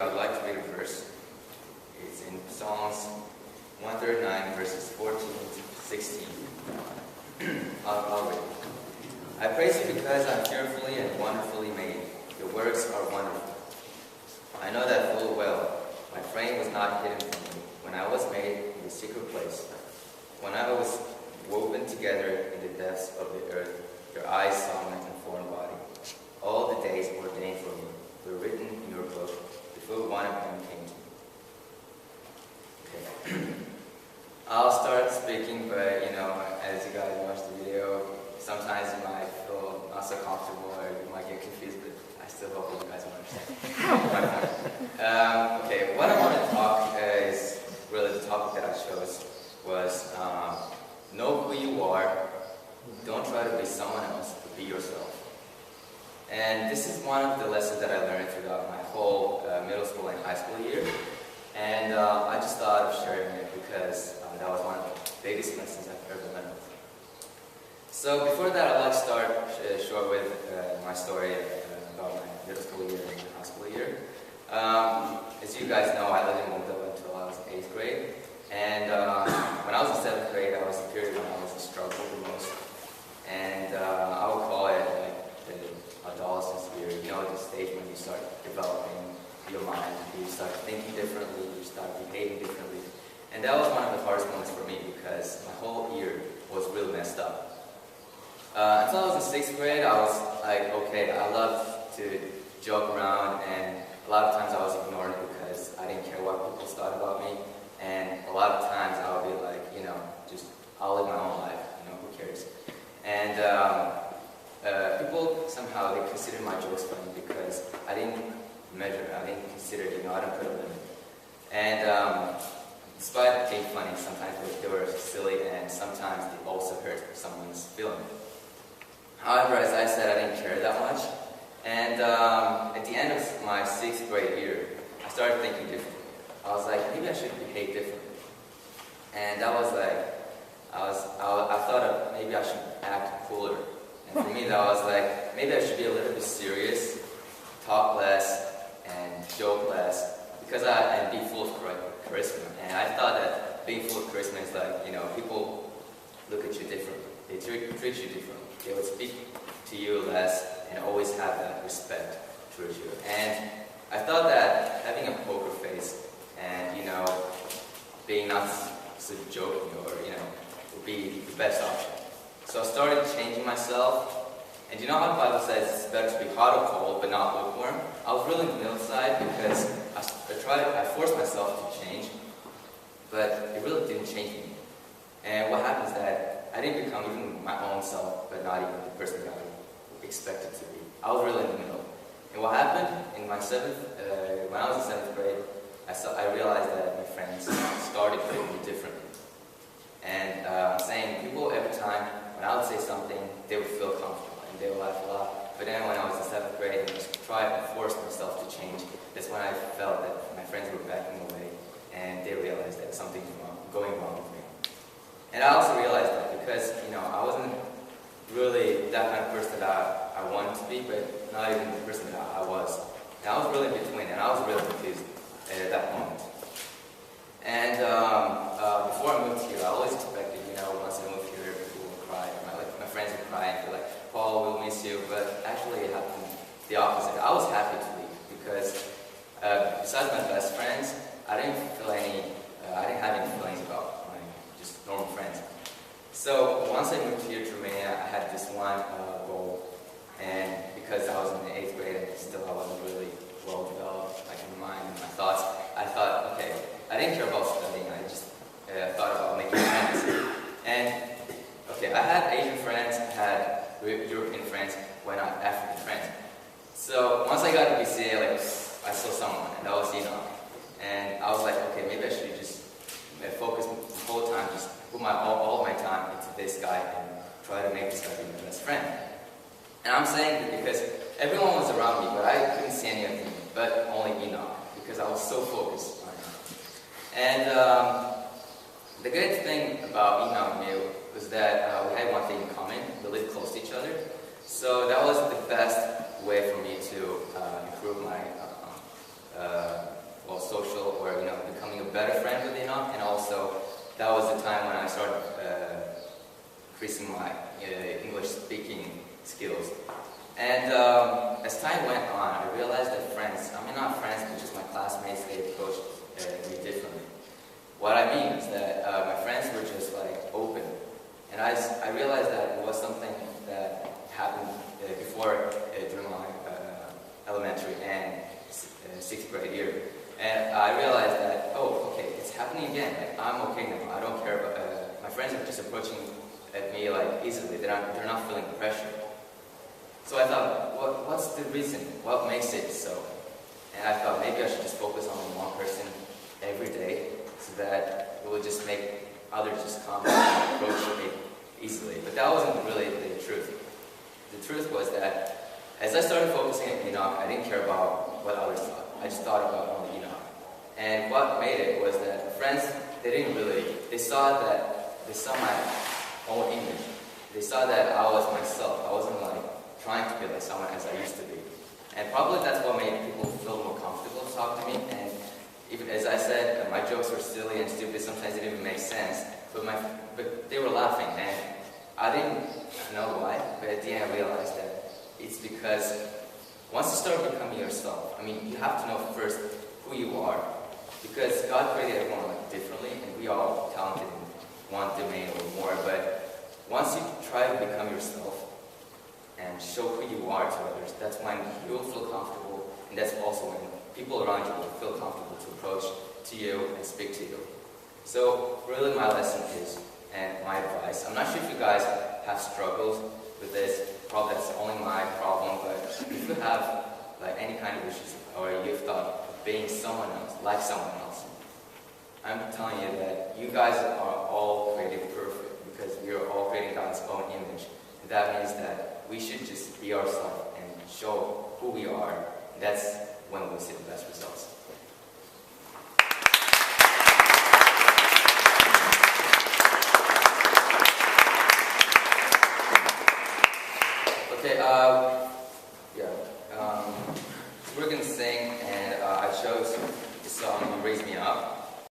I would like to read a verse. It's in Psalms 139, verses 14 to 16. I'll read. I praise you because I'm fearfully and wonderfully made. Your works are wonderful. I know that full well. My frame was not hidden from you when I was made in the secret place. When I was woven together in the depths of the earth, your eyes saw my unformed body. All the days ordained for me were written in your book before one of them came to me. Okay. I'll start speaking, but as you guys watch the video, sometimes you might feel not so comfortable or you might get confused, but I still hope you guys will understand. Okay, what I want to talk is really the topic that I chose was know who you are, don't try to be someone else, but be yourself. And this is one of the lessons that I learned throughout my whole middle school and high school year. And I just thought of sharing it because that was one of the biggest lessons I've ever learned. So before that, I'd like to start short with my story about my middle school year and my high school year. As you guys know, I lived in Moldova until I was in 8th grade. And when I was in 7th grade, that was the period when I was in struggle the most. And I would call it like the adolescence period, the stage when you start developing your mind, you start thinking differently, you start behaving differently. And that was one of the hardest moments for me because my whole year was really messed up. Until I was in 6th grade, I was like, okay, I loved to joke around, and a lot of times I was ignored because I didn't care what people thought about me. And a lot of times I would be like, I'll live my own life, who cares? And people somehow, they considered my jokes funny because I didn't measure, I didn't consider, I didn't put a limit. And despite being funny, sometimes they were silly and sometimes they also hurt someone's feeling. However, as I said, I didn't care that much. And at the end of my 6th grade year, I started thinking differently. I was like, maybe I should behave differently. And that was like, I thought maybe I should act cooler. And for me, that was like, maybe I should be a little bit serious, talk less, and joke less, and be full of charisma. And I thought that being full of charisma is like, people look at you differently. They treat you differently. They would speak to you less and always have that respect towards you. And I thought that having a poker face and, being not so joking or, would be the best option. So I started changing myself. And you know how the Bible says it's better to be hot or cold, but not lukewarm? I was really in the middle side because I forced myself to change, but it really didn't change me. And what happened is that I didn't become even my own self, but not even the person that I expected to be. I was really in the middle. And what happened in my when I was in 7th grade, I realized that my friends started treating me differently. And people every time, when I would say something, they would feel comfortable and they would laugh a lot. But then when I was in 7th grade and I tried to force myself to change, that's when I felt that my friends were backing away and they realized that something's going wrong with me. And I also realized that because, I wasn't really that kind of person that I wanted to be, but not even the person that I was. And I was really in between, and I was really confused at that moment. And before I moved here, I always expected, once I moved here, people would cry. My friends would cry and be like, Paul, we'll miss you. But actually, it happened the opposite. I was happy to leave because besides my best friends, I didn't have any feelings about my just normal friends. So once I moved here to Romania, I had this one goal, and because I was in the 8th grade and still I wasn't really well developed, like in my mind and my thoughts, I thought, okay, I didn't care about studying, I just thought about making friends. And okay, I had Asian friends, I had European friends, why not African friends? So once I got to BCA, I saw someone, and that was Enoch. And I was like, okay, maybe I should just focus the whole time, just put all of my time into this guy and try to make this guy be my best friend. And I'm saying that because everyone was around me, but I couldn't see any of them, but only Enoch, because I was so focused on him. And the good thing about Enoch and me was that we had one thing in common. We lived close to each other. So that was the best way for me to improve my well, social, or becoming a better friend with Enoch, and also that was the time when I started increasing my English speaking skills. And as time went on, I realized that not friends, but just my classmates, they approached me differently. What I mean is that my friends were just like open, and I realized that it was something that happened before during my elementary and 6th grade year. And I realized that, oh, okay, it's happening again. Like, I'm okay now. I don't care about. My friends are just approaching at me like easily. They're not feeling pressure. So I thought, what's the reason? What makes it so? And I thought maybe I should just focus on one person every day, so that it would just make others just come and approach me easily. But that wasn't really the truth. The truth was that as I started focusing on Enoch, I didn't care about what others thought. I just thought about only Enoch. And what made it was that friends, they saw my own image. They saw that I was myself. I wasn't like trying to be like someone as I used to be. And probably that's what made people feel more comfortable to talk to me. And even as I said, my jokes were silly and stupid. Sometimes they didn't even make sense. But they were laughing, and I didn't know why. But at the end, I realized that it's because once you start becoming yourself, you have to know first who you are. Because God created everyone like differently, and we are all talented in one domain or more. But once you try to become yourself and show who you are to others, that's when you'll feel comfortable, and that's also when people around you will feel comfortable to approach to you and speak to you. So really my lesson is, and my advice, I'm not sure if you guys have struggles with this, probably that's only my problem, but if you have like any kind of issues, or you've thought of being someone else, like someone else, I'm telling you that you guys are all created perfect, because we are all creating God's own image. And that means that we should just be ourselves and show who we are. That's when we'll see the best results. Okay, we're going to sing, and I chose the song "You Raise Me Up."